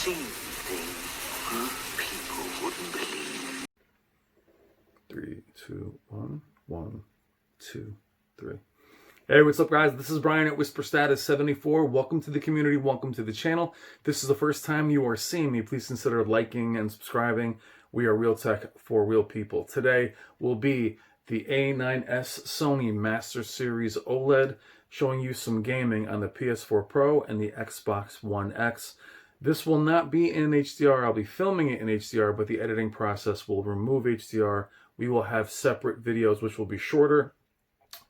seen things people wouldn't believe. 3, 2, 1. 1, 2, 3. Hey, what's up, guys? This is Brian at Whisper Status 74. Welcome to the community. Welcome to the channel. If this is the first time you are seeing me, please consider liking and subscribing. We are real tech for real people. Today will be the A9S Sony Master Series OLED, showing you some gaming on the PS4 Pro and the Xbox One X. This will not be in HDR. I'll be filming it in HDR, but the editing process will remove HDR. We will have separate videos, which will be shorter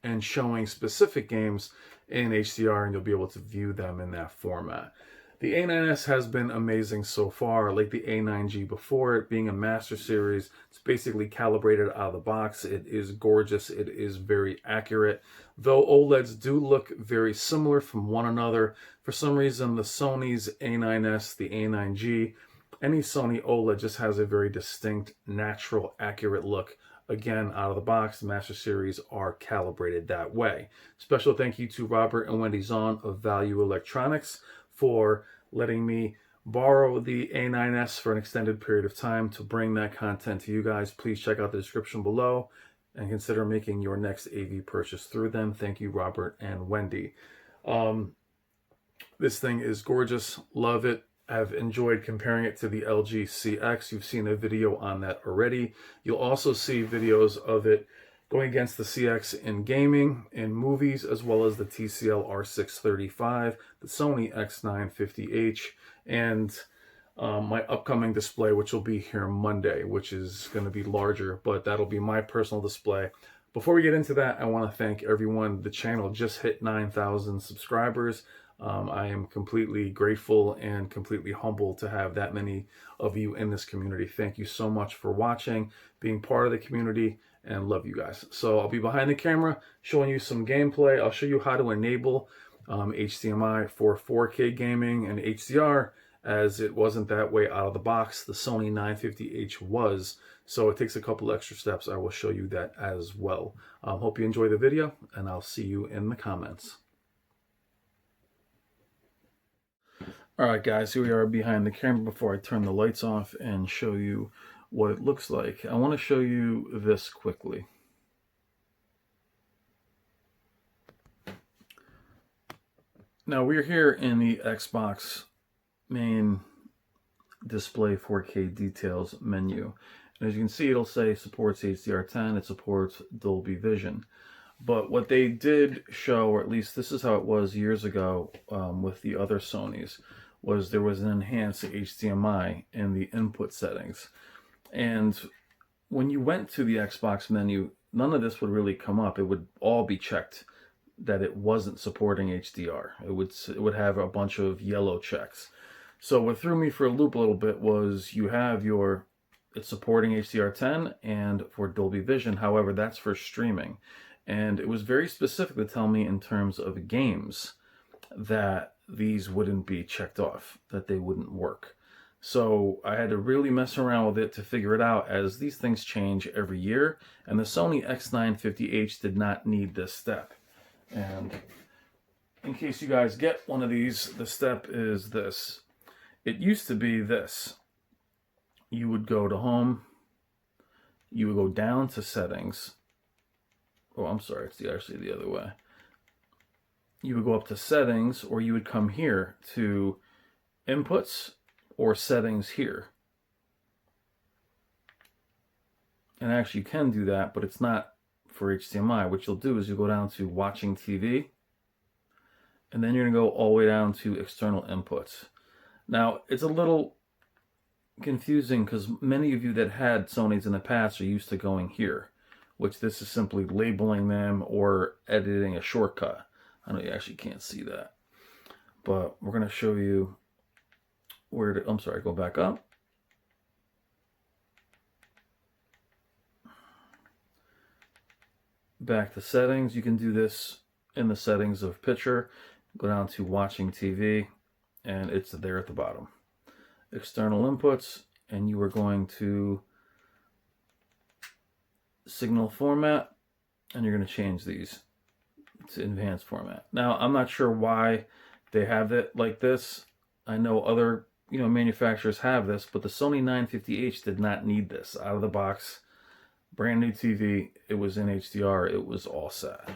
and showing specific games in HDR, and you'll be able to view them in that format. The A9S has been amazing so far, like the A9G before it, being a Master Series. It's basically calibrated out of the box. It is gorgeous. It is very accurate. Though OLEDs do look very similar from one another, for some reason the Sony's A9S, the A9G, any Sony OLED just has a very distinct, natural, accurate look. Again, out of the box, the Master Series are calibrated that way. Special thank you to Robert and Wendy Zahn of Value Electronics for letting me borrow the A9S for an extended period of time to bring that content to you guys. Please check out the description below and consider making your next AV purchase through them. Thank you, Robert and Wendy. This thing is gorgeous. Love it. I've enjoyed comparing it to the LG CX. You've seen a video on that already. You'll also see videos of it going against the CX in gaming, in movies, as well as the TCL R635, the Sony X950H, and my upcoming display, which will be here Monday, which is going to be larger, but that'll be my personal display. Before we get into that, I want to thank everyone. The channel just hit 9,000 subscribers. I am completely grateful and completely humbled to have that many of you in this community. Thank you so much for watching, being part of the community, and love you guys. So I'll be behind the camera showing you some gameplay. I'll show you how to enable HDMI for 4K gaming and HDR, as it wasn't that way out of the box. The Sony 950H was, so it takes a couple extra steps. I will show you that as well. Hope you enjoy the video, and I'll see you in the comments. All right, guys, here we are behind the camera. Before I turn the lights off and show you what it looks like, I want to show you this quickly. Now, we're here in the Xbox main display 4K details menu. And as you can see, it'll say supports HDR10, it supports Dolby Vision. But what they did show, or at least this is how it was years ago with the other Sonys, was there was an enhanced HDMI in the input settings. And when you went to the Xbox menu, none of this would really come up. It would all be checked that it wasn't supporting HDR. It would have a bunch of yellow checks. So what threw me for a loop a little bit was you have it's supporting HDR10 and for Dolby Vision. However, that's for streaming. And it was very specific to tell me in terms of games that these wouldn't be checked off, that they wouldn't work. So I had to really mess around with it to figure it out, as these things change every year. And the Sony X950H did not need this step. And in case you guys get one of these, the step is this. It used to be this. You would go to home, you would go down to settings. Oh, I'm sorry, it's actually the other way. You would go up to settings, or you would come here to inputs or settings here. And actually you can do that, but it's not for HDMI. What you'll do is you go down to watching TV, and then you're gonna go all the way down to external inputs. Now, it's a little confusing because many of you that had Sonys in the past are used to going here, which this is simply labeling them or editing a shortcut. I know you actually can't see that, but we're going to show you where to, I'm sorry, go back up. Back to settings. You can do this in the settings of picture. Go down to watching TV, and it's there at the bottom. External inputs, and you are going to signal format, and you're going to change these to advanced format. Now, I'm not sure why they have it like this. I know other manufacturers have this, but the Sony 950H did not need this. Out of the box, brand new TV, it was in HDR, it was all set.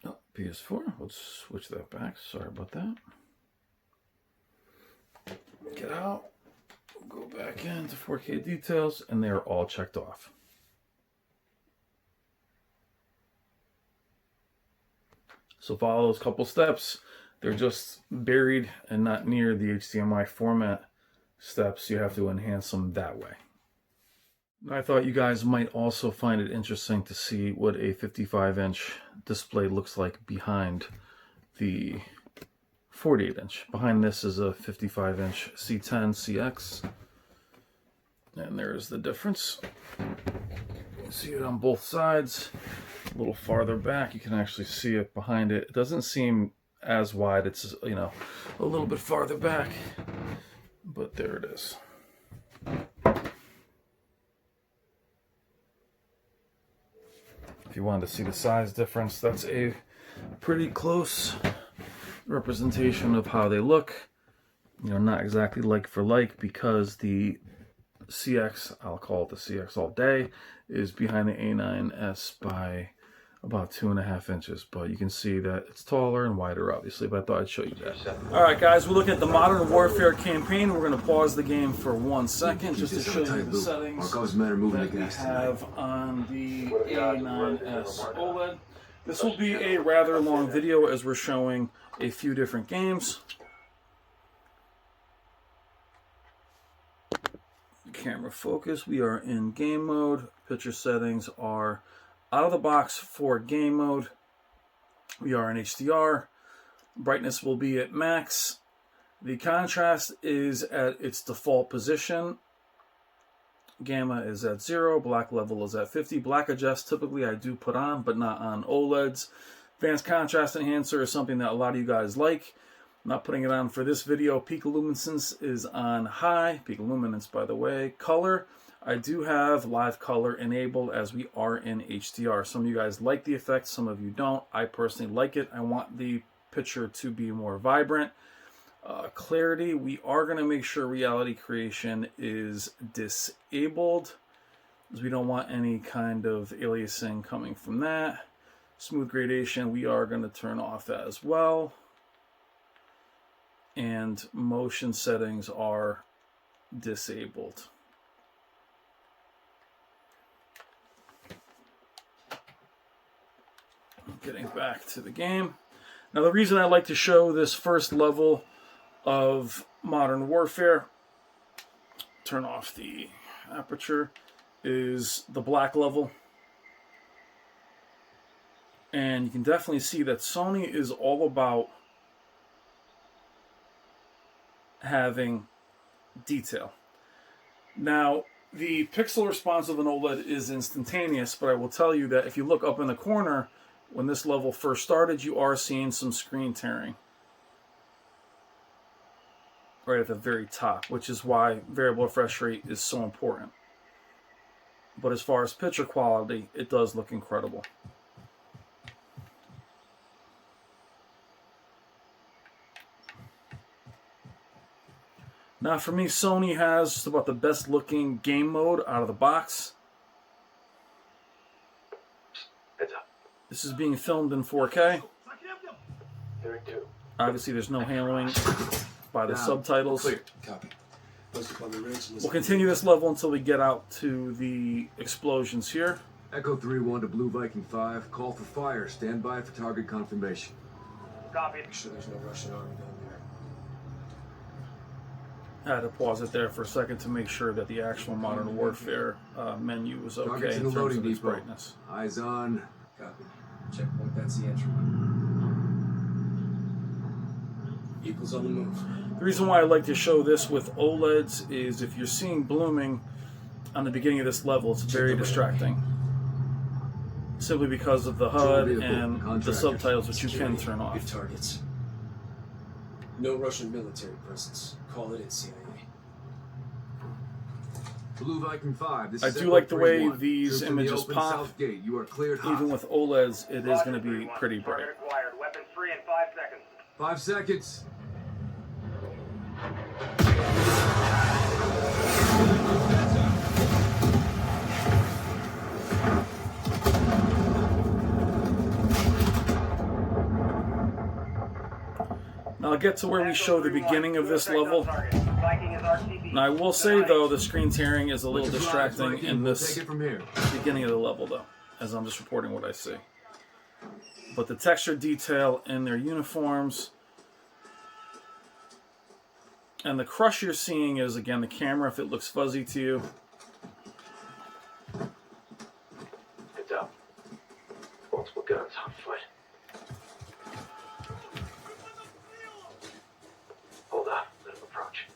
Oh, PS4, let's switch that back, sorry about that. Get out, go back into 4K details, and they're all checked off. So follow those couple steps. They're just buried and not near the HDMI format steps. You have to enhance them that way. I thought you guys might also find it interesting to see what a 55-inch display looks like behind the 48-inch. Behind this is a 55-inch C10 CX. And there's the difference. You can see it on both sides. A little farther back, you can actually see it behind it. It doesn't seem as wide. It's, a little bit farther back. But there it is. If you wanted to see the size difference, that's a pretty close representation of how they look. Not exactly like for like, because the CX, I'll call it the CX all day, is behind the A9S by about 2.5 inches, but you can see that it's taller and wider, obviously, but I thought I'd show you that. Alright guys, we're looking at the Modern Warfare campaign. We're going to pause the game for 1 second just to show you the settings that we have on the A9S Oled. This will be a rather long video as we're showing a few different games. Camera focus, we are in game mode. Picture settings are out of the box for game mode. We are in HDR. Brightness will be at max. The contrast is at its default position. Gamma is at 0. Black level is at 50. Black adjust typically I do put on, but not on OLEDs. Advanced contrast enhancer is something that a lot of you guys like. I'm not putting it on for this video. Peak luminance is on high. Peak luminance, by the way. Color, I do have live color enabled as we are in HDR. Some of you guys like the effect, some of you don't. I personally like it. I want the picture to be more vibrant. Clarity, we are going to make sure reality creation is disabled, as we don't want any kind of aliasing coming from that. Smooth gradation, we are going to turn off as well. And motion settings are disabled. Getting back to the game. Now the reason I like to show this first level of Modern Warfare, turn off the aperture, is the black level. And you can definitely see that Sony is all about having detail. Now, the pixel response of an OLED is instantaneous, but I will tell you that if you look up in the corner, when this level first started, you are seeing some screen tearing right at the very top, which is why variable refresh rate is so important. But as far as picture quality, it does look incredible. Now for me, Sony has just about the best looking game mode out of the box. This is being filmed in 4K. Obviously there's no handling by the subtitles. We'll continue this level until we get out to the explosions here. Echo 3-1 to Blue Viking 5. Call for fire. Stand by for target confirmation. Copy. Make sure there's no Russian army down there. I had to pause it there for a second to make sure that the actual Modern Warfare menu was okay in terms of its brightness. Eyes on. Copy. Checkpoint, that's the entry. Eagles on the move. The reason why I like to show this with OLEDs is if you're seeing blooming on the beginning of this level, it's very distracting. Simply because of the HUD and the subtitles, which you can turn off. Targets. No Russian military presence. Call it in, CIA. Blue Viking 5. This I is do Echo like the way 3-1. these Troops in the images open pop. South Gate. You are cleared hot. Even with OLEDs, it is going to be pretty bright. Target acquired. Weapons free in 5 seconds. 5 seconds. Now I'll get to where we show the beginning of this level. Now I will say though, the screen tearing is a little distracting in this beginning of the level though, as I'm just reporting what I see. But the texture detail in their uniforms and the crush you're seeing is, again, the camera, if it looks fuzzy to you. Heads up. Multiple guns on foot. Hold up. Let him approach.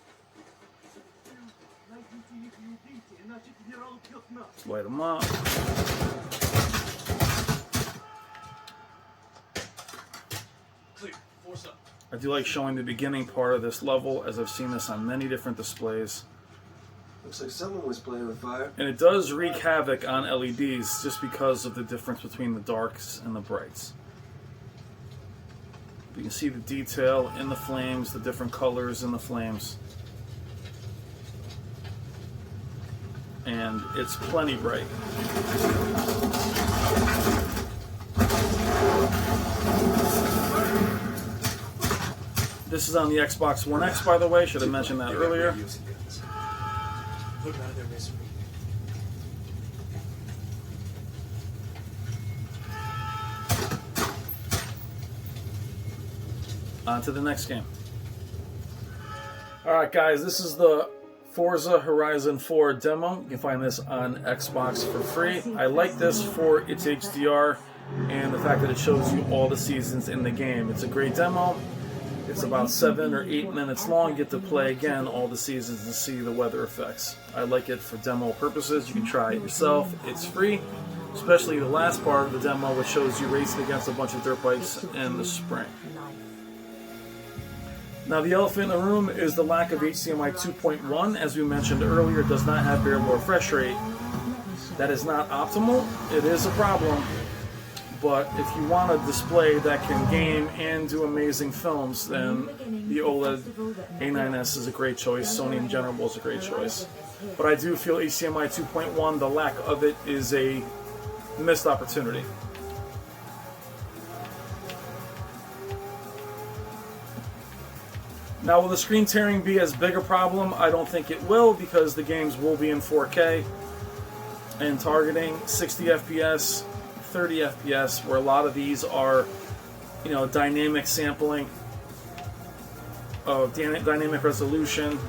Let's light them up. Clear. Force up. I do like showing the beginning part of this level, as I've seen this on many different displays. Looks like someone was playing with fire. And it does wreak havoc on LEDs just because of the difference between the darks and the brights. You can see the detail in the flames, the different colors in the flames. And it's plenty bright. This is on the Xbox One X, by the way. Should have mentioned that earlier. Put them out of their misery. On to the next game. Alright guys, this is the Forza Horizon 4 demo. You can find this on Xbox for free. I like this for its HDR and the fact that it shows you all the seasons in the game. It's a great demo. It's about 7 or 8 minutes long. You get to play again all the seasons and see the weather effects. I like it for demo purposes. You can try it yourself. It's free, especially the last part of the demo, which shows you racing against a bunch of dirt bikes in the spring. Now the elephant in the room is the lack of HDMI 2.1. As we mentioned earlier, it does not have variable refresh rate. That is not optimal. It is a problem. But if you want a display that can game and do amazing films, then the Oled A9S is a great choice. Sony in general is a great choice. But I do feel HDMI 2.1, the lack of it is a missed opportunity. Now, will the screen tearing be as big a problem? I don't think it will, because the games will be in 4K and targeting 60 FPS, 30 FPS, where a lot of these are, you know, dynamic sampling, dynamic resolution.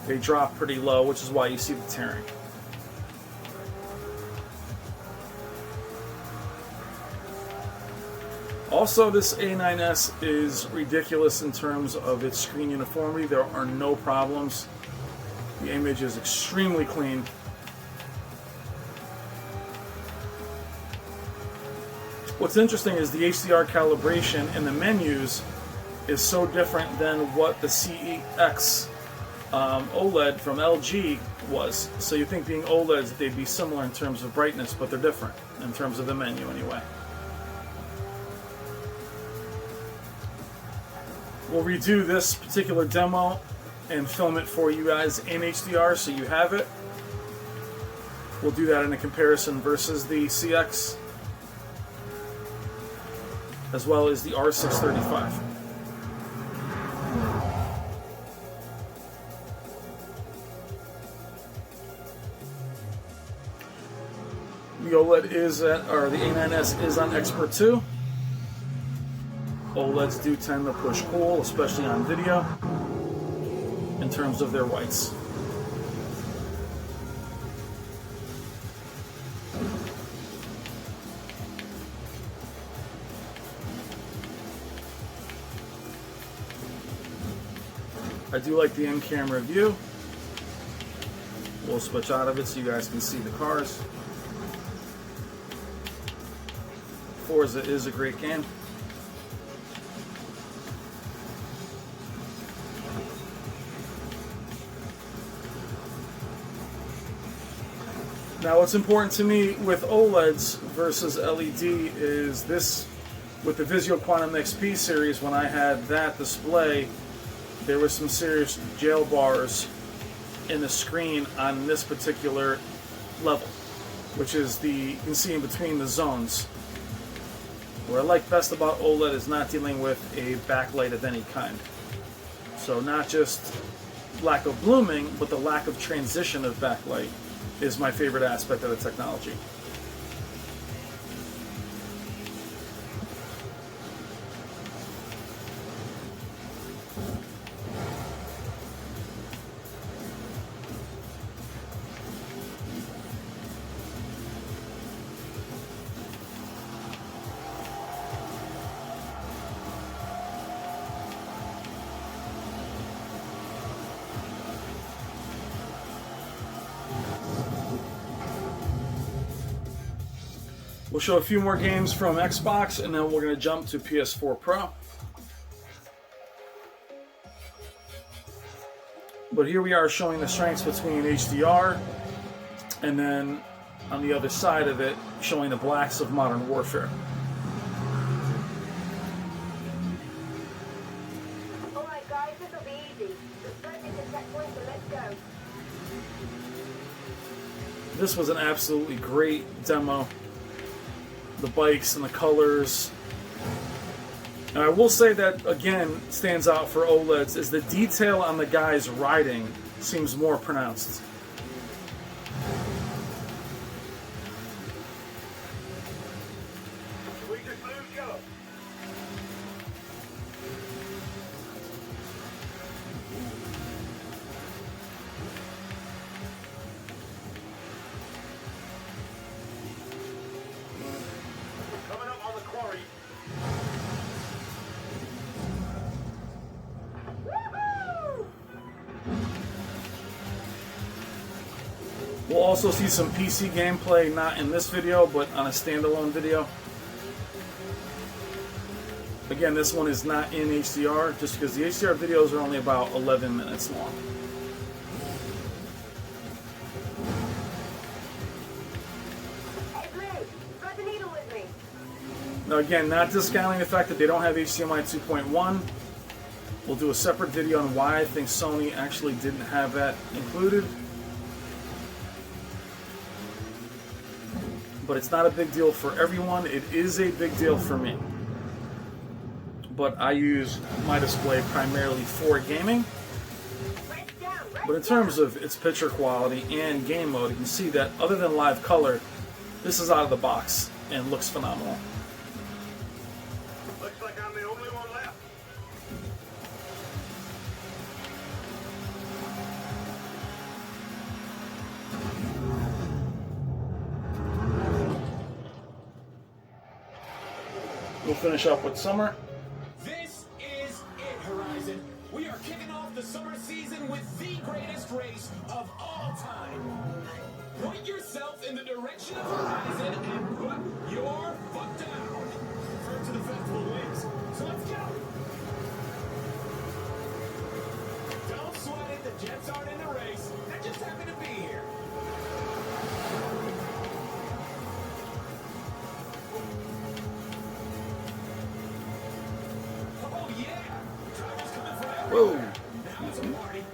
They drop pretty low, which is why you see the tearing. Also, this A9S is ridiculous in terms of its screen uniformity. There are no problems. The image is extremely clean. What's interesting is the HDR calibration in the menus is so different than what the CX OLED from LG was. So you think being OLEDs, they'd be similar in terms of brightness, but they're different in terms of the menu anyway. We'll redo this particular demo and film it for you guys in HDR so you have it. We'll do that in a comparison versus the CX as well as the R635. The OLED is at, or the A9S is on Expert 2. OLEDs do tend to push cool, especially on video, in terms of their whites. I do like the in-camera view. We'll switch out of it so you guys can see the cars. Forza is a great game. Now, what's important to me with OLEDs versus LED is this, with the Vizio Quantum XP series, when I had that display, there was some serious jail bars in the screen on this particular level, which is you can see in between the zones. What I like best about OLED is not dealing with a backlight of any kind. So not just lack of blooming, but the lack of transition of backlight is my favorite aspect of the technology. We'll show a few more games from Xbox, and then we're going to jump to PS4 Pro. But here we are showing the strengths between HDR, and then on the other side of it, showing the blacks of Modern Warfare. Alright guys, this'll be easy. Just go to the checkpoint and let's go. This was an absolutely great demo. The bikes and the colors. And I will say that, again, stands out for OLEDs is the detail on the guys riding seems more pronounced. We just lose yellow. Coming up on the quarry. Woohoo! We'll also see some PC gameplay, not in this video, but on a standalone video. Again, this one is not in HDR, just because the HDR videos are only about 11 minutes long. Hey Blue, thread the needle with me. Now again, not discounting the fact that they don't have HDMI 2.1. We'll do a separate video on why I think Sony actually didn't have that included. But it's not a big deal for everyone. It is a big deal for me. But I use my display primarily for gaming. Rest down, rest But in terms of its picture quality and game mode, you can see that other than live color, this is out of the box and looks phenomenal. Looks like I'm the only one left. We'll finish up with summer. This is it, Horizon. We are kicking off the summer season with the greatest race of all time. Point yourself in the direction of Horizon and put your foot down. Refer to the festival wings. So let's go. Don't sweat it. The Jets aren't in the race. They just happen to be here. Oh yeah. Drivers coming for everyone. Whoa. Now it's a party.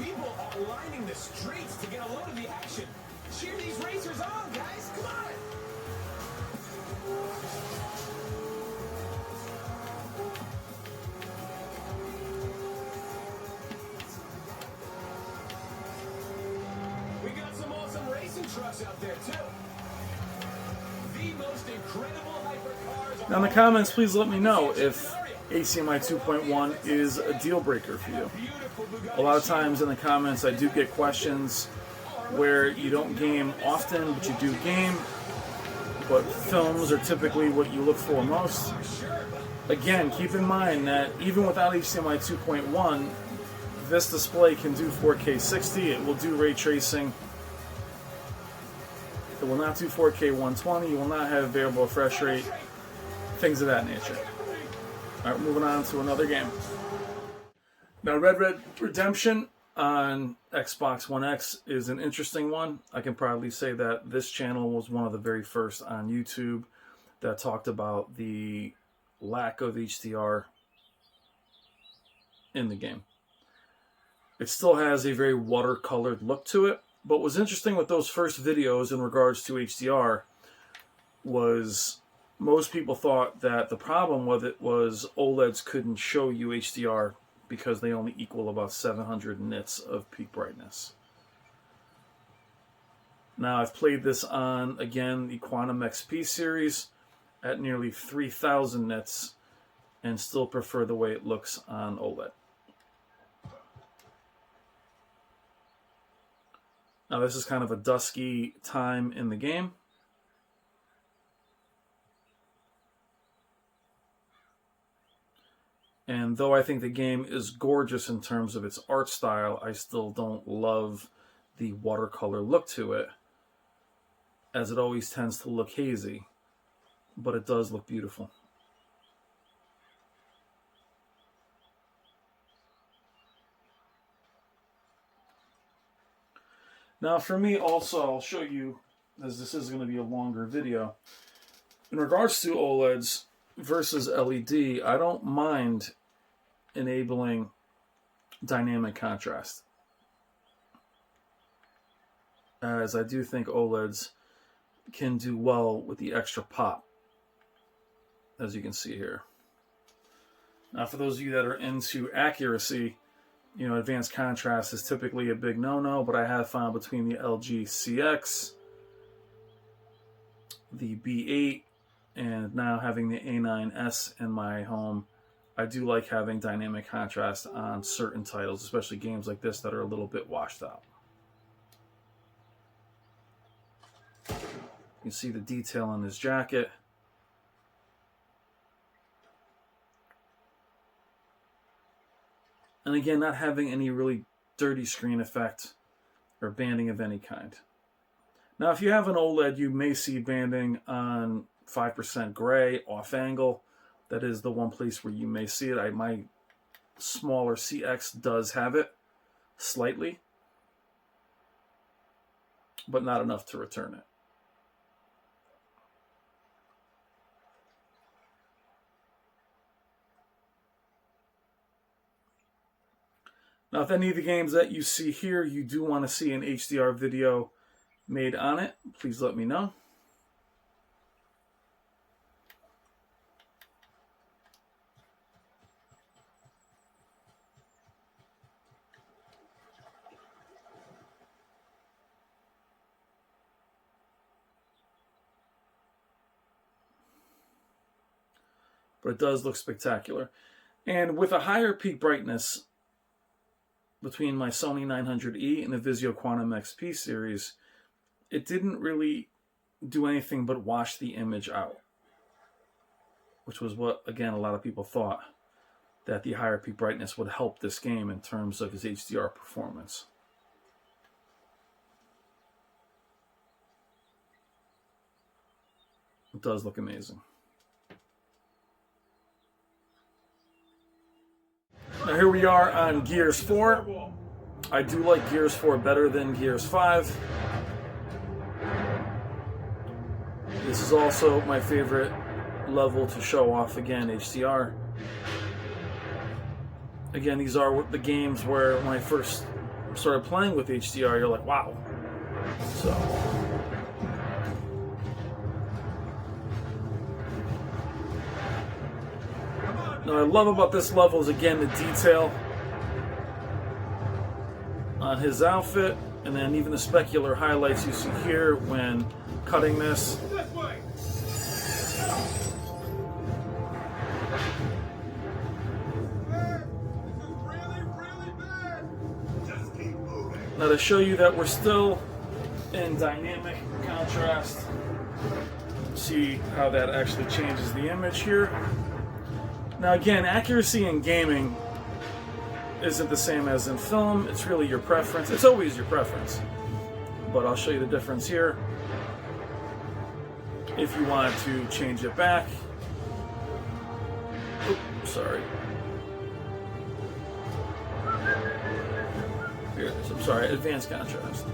People are lining the streets to get a load of the action. Cheer these racers on, guys. Come on. We got some awesome racing trucks out there, too. The most incredible hypercars. Now in the comments, please let me know if HDMI 2.1 is a deal breaker for you. A lot of times in the comments I do get questions where you don't game often, but you do game, but films are typically what you look for most. Again, keep in mind that even without HDMI 2.1, this display can do 4K 60, it will do ray tracing, it will not do 4K 120, you will not have variable refresh rate, things of that nature. Alright, moving on to another game. Now, Red Dead Redemption on Xbox One X is an interesting one. I can proudly say that this channel was one of the very first on YouTube that talked about the lack of HDR in the game. It still has a very watercolored look to it, but what's interesting with those first videos in regards to HDR was most people thought that the problem with it was OLEDs couldn't show you HDR because they only equal about 700 nits of peak brightness. Now, I've played this on, again, the Quantum XP series at nearly 3000 nits and still prefer the way it looks on OLED. Now, this is kind of a dusky time in the game. And though I think the game is gorgeous in terms of its art style, I still don't love the watercolor look to it, as it always tends to look hazy, but it does look beautiful. Now for me also, I'll show you, as this is going to be a longer video, in regards to OLEDs versus LED, I don't mind enabling dynamic contrast, as I do think OLEDs can do well with the extra pop, as you can see here. Now for those of you that are into accuracy, you know, advanced contrast is typically a big no-no, but I have found between the LG CX, the B8, and now having the A9S in my home, I do like having dynamic contrast on certain titles, especially games like this that are a little bit washed out. You can see the detail on this jacket. And again, not having any really dirty screen effect or banding of any kind. Now, if you have an OLED, you may see banding on 5% gray off angle. That is the one place where you may see it. My smaller CX does have it slightly, but not enough to return it. Now, if any of the games that you see here, you do want to see an HDR video made on it, please let me know. But it does look spectacular. And with a higher peak brightness between my Sony 900E and the Vizio Quantum XP series, it didn't really do anything but wash the image out, which was what, again, a lot of people thought, that the higher peak brightness would help this game in terms of its HDR performance. It does look amazing. Now here we are on Gears 4. I do like Gears 4 better than Gears 5. This is also my favorite level to show off, again, HDR. Again, these are the games where when I first started playing with HDR, you're like, wow. So now, what I love about this level is, again, the detail on his outfit, and then even the specular highlights you see here when cutting this. This way! Now, to show you that we're still in dynamic contrast, see how that actually changes the image here. Now again, accuracy in gaming isn't the same as in film. It's really your preference. It's always your preference. But I'll show you the difference here. If you want to change it back. Oops, sorry. Here it is. I'm sorry, advanced contrast.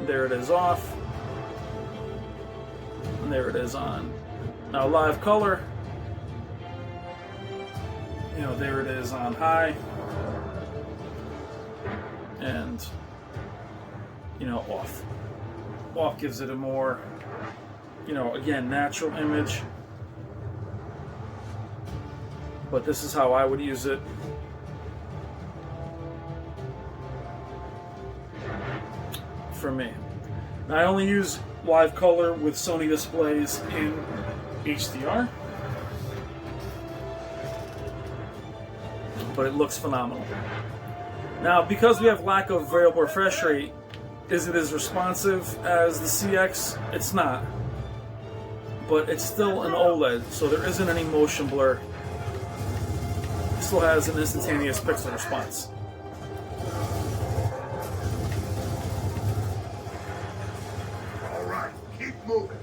There it is off. And there it is on. Now live color. You know, there it is on high. And, you know, off. Off gives it a more, you know, again, natural image. But this is how I would use it. For me. Now, I only use live color with Sony displays in HDR. But it looks phenomenal. Now, because we have lack of variable refresh rate, is it as responsive as the CX? It's not. But it's still an OLED, so there isn't any motion blur. It still has an instantaneous pixel response. All right, keep moving.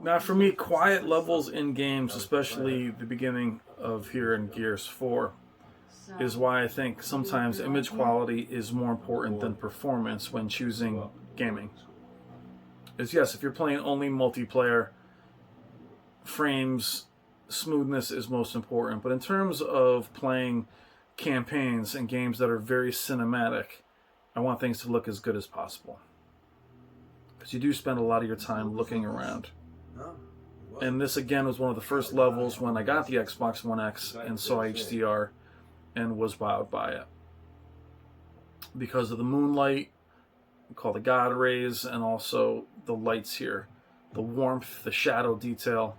Now, for me, quiet levels in games, especially the beginning of here in Gears 4, is why I think sometimes image quality is more important than performance when choosing gaming. Is yes, if you're playing only multiplayer, frames, smoothness is most important. But in terms of playing campaigns and games that are very cinematic, I want things to look as good as possible. Because you do spend a lot of your time looking around. And this again was one of the first levels when I got the Xbox One X and saw HDR and was wowed by it. Because of the moonlight, called the God rays, and also the lights here. The warmth, the shadow detail.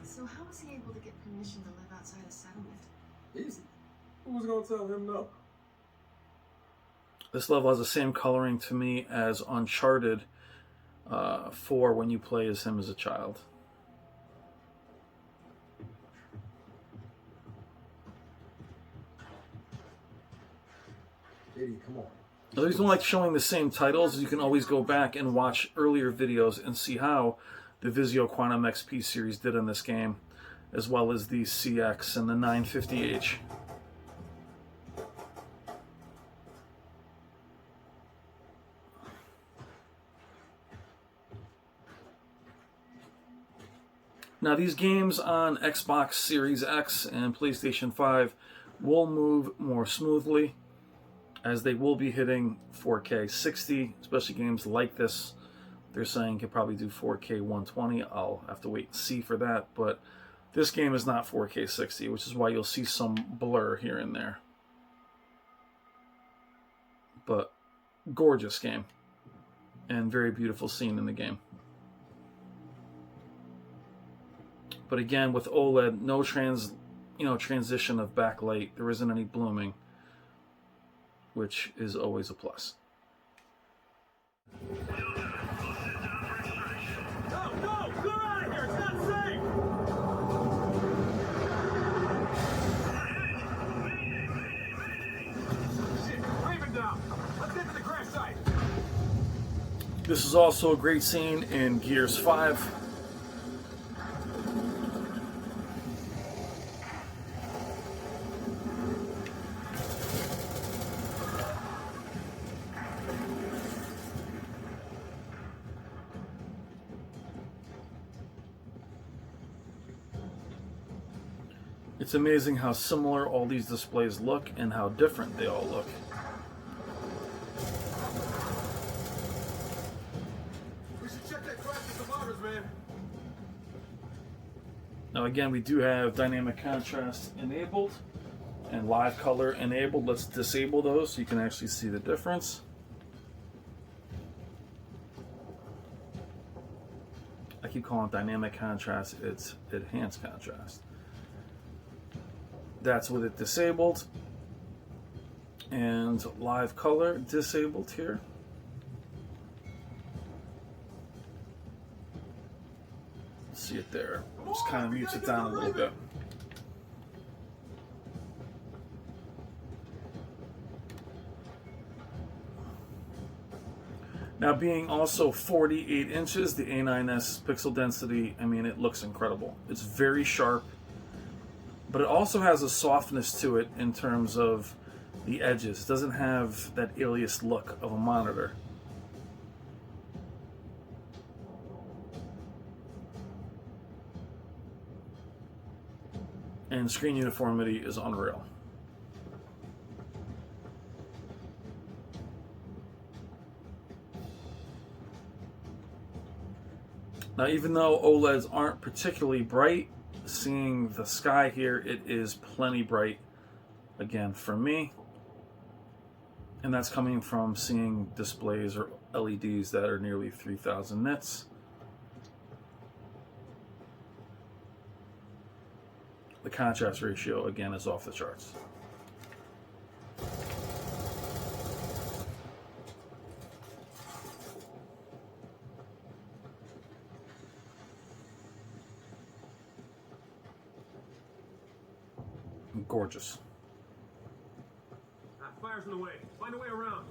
So how was he able to get permission to live outside a settlement? Easy. Who was gonna tell him no? This level has the same coloring to me as Uncharted 4 when you play as him as a child. JD, come on. The reason I like showing the same titles is you can always go back and watch earlier videos and see how the Vizio Quantum XP series did in this game, as well as the CX and the 950H. Now, these games on Xbox Series X and PlayStation 5 will move more smoothly, as they will be hitting 4K 60, especially games like this. They're saying can probably do 4K 120. I'll have to wait and see for that, but this game is not 4K 60, which is why you'll see some blur here and there. But gorgeous game, and very beautiful scene in the game. But again, with OLED, no transition of backlight. There isn't any blooming, which is always a plus. No, clear out of here. It's not safe. Shit, leave down. Let's get to the crash site. This is also a great scene in Gears 5. It's amazing how similar all these displays look and how different they all look. We should check that crash with the motors, man. Now again, we do have dynamic contrast enabled and live color enabled. Let's disable those so you can actually see the difference. I keep calling it dynamic contrast, it's enhanced contrast. That's with it disabled. And live color disabled here. See it there. Just kind of mutes it down a little bit. Now, being also 48 inches, the A9S pixel density, I mean, it looks incredible. It's very sharp, but it also has a softness to it in terms of the edges. It doesn't have that aliased look of a monitor. And screen uniformity is unreal. Now, even though OLEDs aren't particularly bright, seeing the sky here, it is plenty bright, again, for me. And that's coming from seeing displays or LEDs that are nearly 3,000 nits. The contrast ratio, again, is off the charts. Gorgeous. Fire's in the way. Find a way around.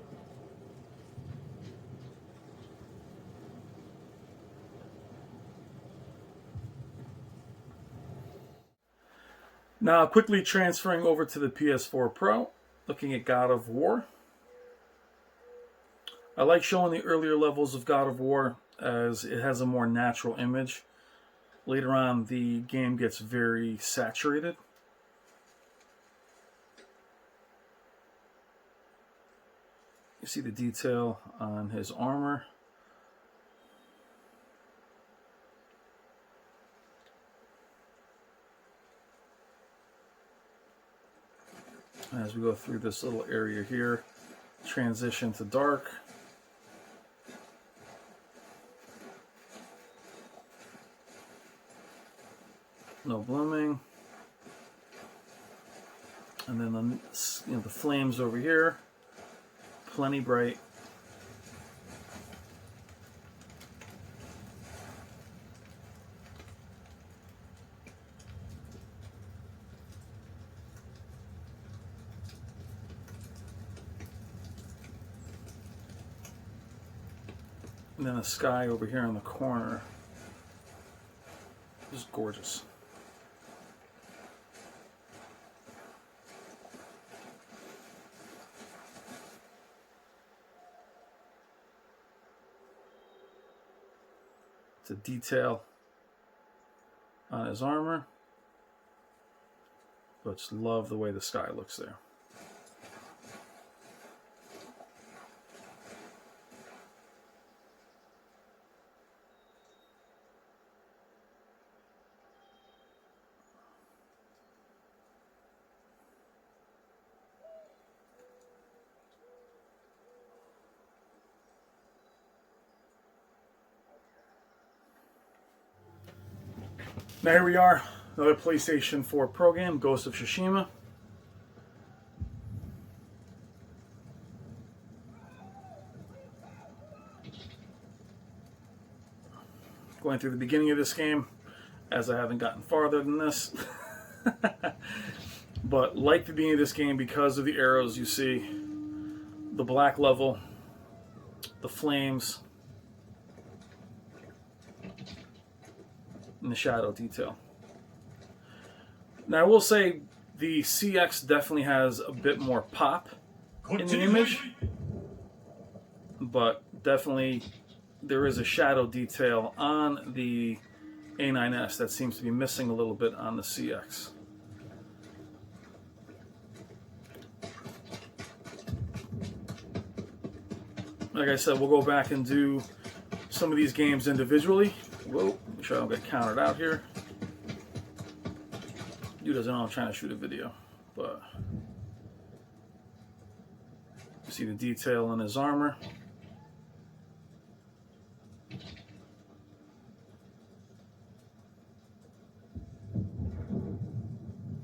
Now, quickly transferring over to the PS4 Pro, looking at God of War. I like showing the earlier levels of God of War as it has a more natural image. Later on, the game gets very saturated. You see the detail on his armor. As we go through this little area here, transition to dark. No blooming. And then the flames over here. Plenty bright. And then the sky over here in the corner is gorgeous. The detail on his armor, but just love the way the sky looks there. Now here we are, another PlayStation 4 Pro game, Ghost of Tsushima. Going through the beginning of this game, as I haven't gotten farther than this. But like the beginning of this game, because of the arrows you see, the black level, the flames, and the shadow detail. Now I will say the CX definitely has a bit more pop in the image, but definitely there is a shadow detail on the A9S that seems to be missing a little bit on the CX. Like I said, we'll go back and do some of these games individually. Whoa, make sure I don't get counted out here. Dude doesn't know I'm trying to shoot a video, but you see the detail in his armor.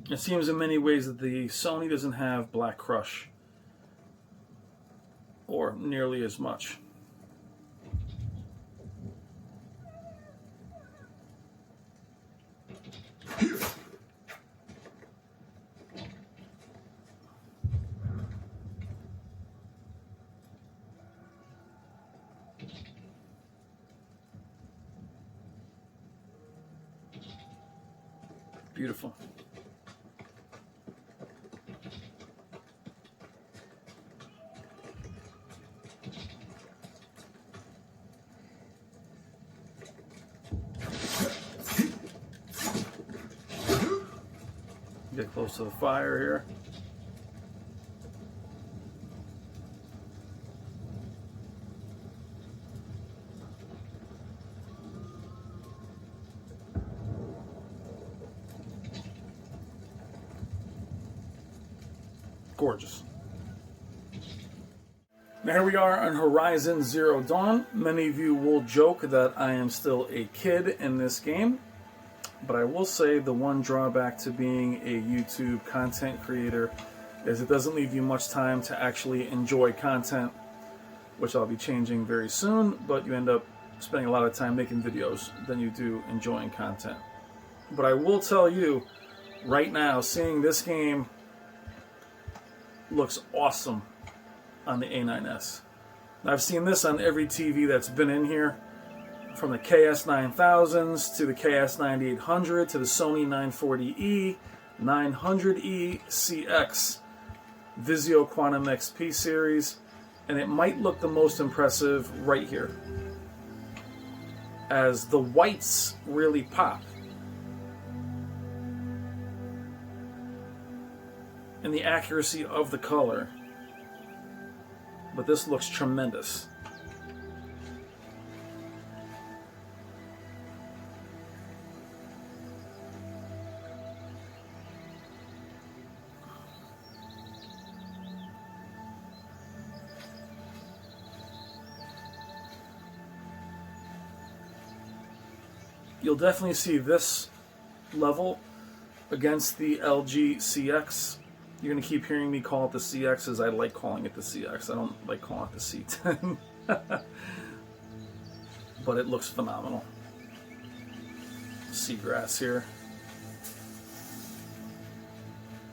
It seems in many ways that the Sony doesn't have Black Crush, or nearly as much. Beautiful. Get close to the fire here. Gorgeous. Now here we are on Horizon Zero Dawn. Many of you will joke that I am still a kid in this game, but I will say the one drawback to being a YouTube content creator is it doesn't leave you much time to actually enjoy content, which I'll be changing very soon, but you end up spending a lot of time making videos than you do enjoying content. But I will tell you, right now, seeing this game looks awesome on the A9S. I've seen this on every TV that's been in here, from the KS9000s to the KS9800 to the Sony 940E, 900E, CX, Vizio Quantum XP series, and it might look the most impressive right here, as the whites really pop. And the accuracy of the color. But this looks tremendous. You'll definitely see this level against the LG CX. You're going to keep hearing me call it the CX, as I like calling it the CX. I don't like calling it the C10. But it looks phenomenal. Seagrass here.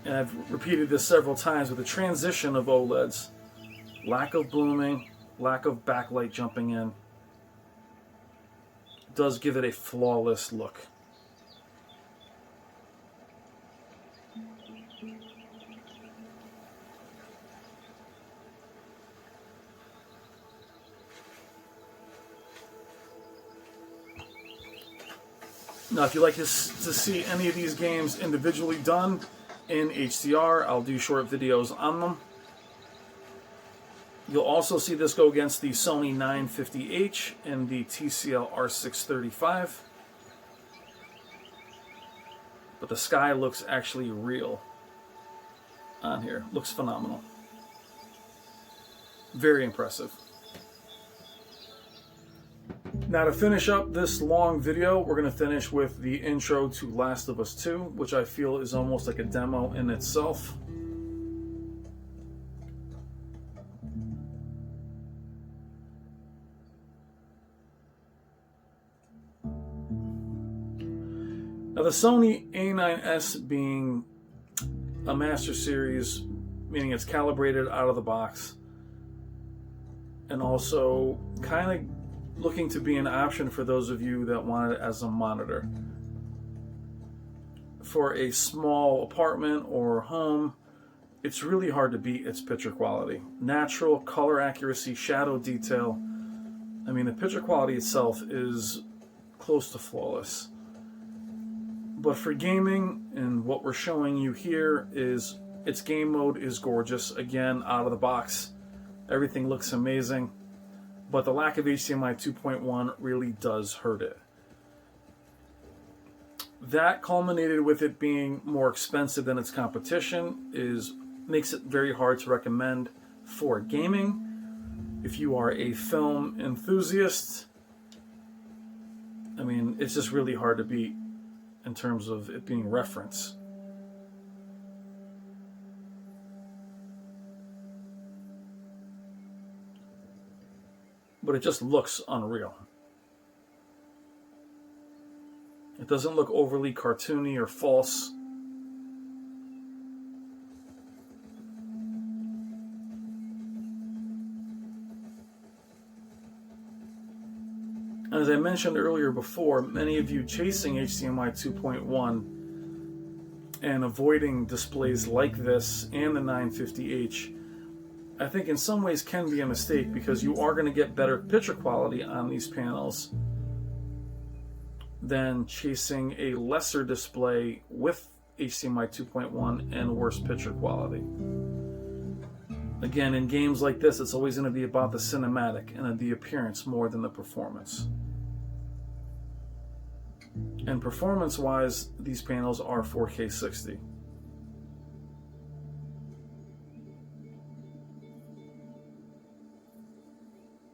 And I've repeated this several times with the transition of OLEDs. Lack of blooming, lack of backlight jumping in, does give it a flawless look. Now, if you'd like to see any of these games individually done in HDR, I'll do short videos on them. You'll also see this go against the Sony 950H and the TCL R635. But the sky looks actually real on here. Looks phenomenal. Very impressive. Now, to finish up this long video, we're going to finish with the intro to Last of Us 2, which I feel is almost like a demo in itself. Now, the Sony A9S being a Master Series, meaning it's calibrated out of the box, and also kind of looking to be an option for those of you that want it as a monitor. For a small apartment or home, it's really hard to beat its picture quality. Natural color accuracy, shadow detail. I mean, the picture quality itself is close to flawless. But for gaming, and what we're showing you here is its game mode is gorgeous. Again, out of the box, everything looks amazing. But the lack of HDMI 2.1 really does hurt it. That culminated with it being more expensive than its competition makes it very hard to recommend for gaming. If you are a film enthusiast, I mean, it's just really hard to beat in terms of it being reference. But it just looks unreal. It doesn't look overly cartoony or false. And as I mentioned earlier before, many of you chasing HDMI 2.1 and avoiding displays like this and the 950H, I think in some ways can be a mistake, because you are going to get better picture quality on these panels than chasing a lesser display with HDMI 2.1 and worse picture quality. Again, in games like this, it's always going to be about the cinematic and the appearance more than the performance. And performance-wise, these panels are 4K 60.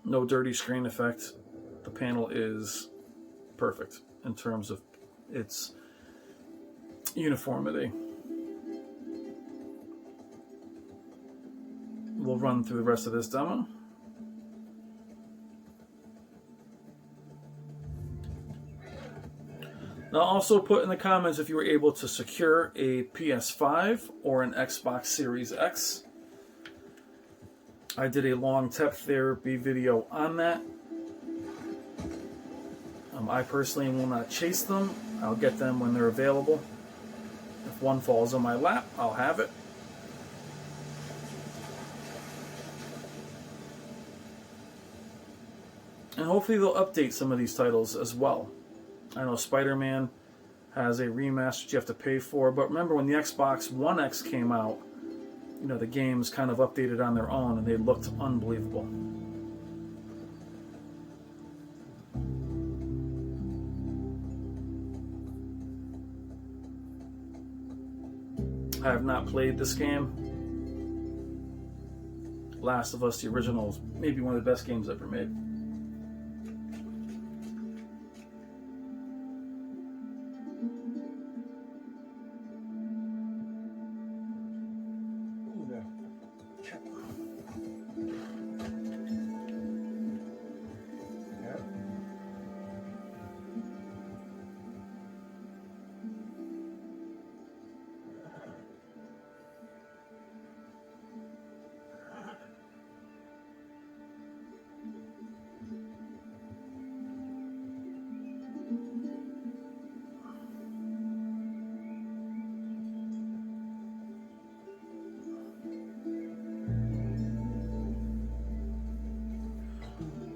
No dirty screen effect. The panel is perfect in terms of its uniformity. We'll run through the rest of this demo. Now, also put in the comments if you were able to secure a PS5 or an Xbox Series X. I did a long tech therapy video on that. I personally will not chase them. I'll get them when they're available. If one falls on my lap, I'll have it. And hopefully they'll update some of these titles as well. I know Spider-Man has a remaster you have to pay for, but remember when the Xbox One X came out, you know, the games kind of updated on their own and they looked unbelievable. I have not played this game. Last of Us, the original, is maybe one of the best games ever made.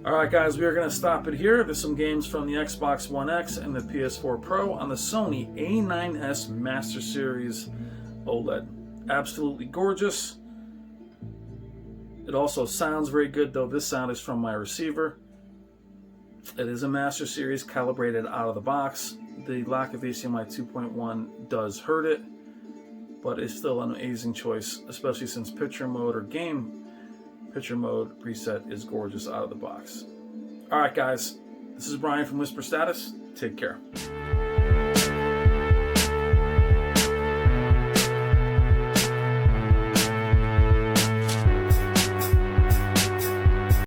Alright guys, we are going to stop it here. There's some games from the Xbox One X and the PS4 Pro on the Sony A9S Master Series OLED. Absolutely gorgeous. It also sounds very good, though this sound is from my receiver. It is a Master Series calibrated out of the box. The lack of HDMI 2.1 does hurt it, but it's still an amazing choice, especially since picture mode or game picture mode preset is gorgeous out of the box. Alright guys, this is Brian from Whisper Status. Take care.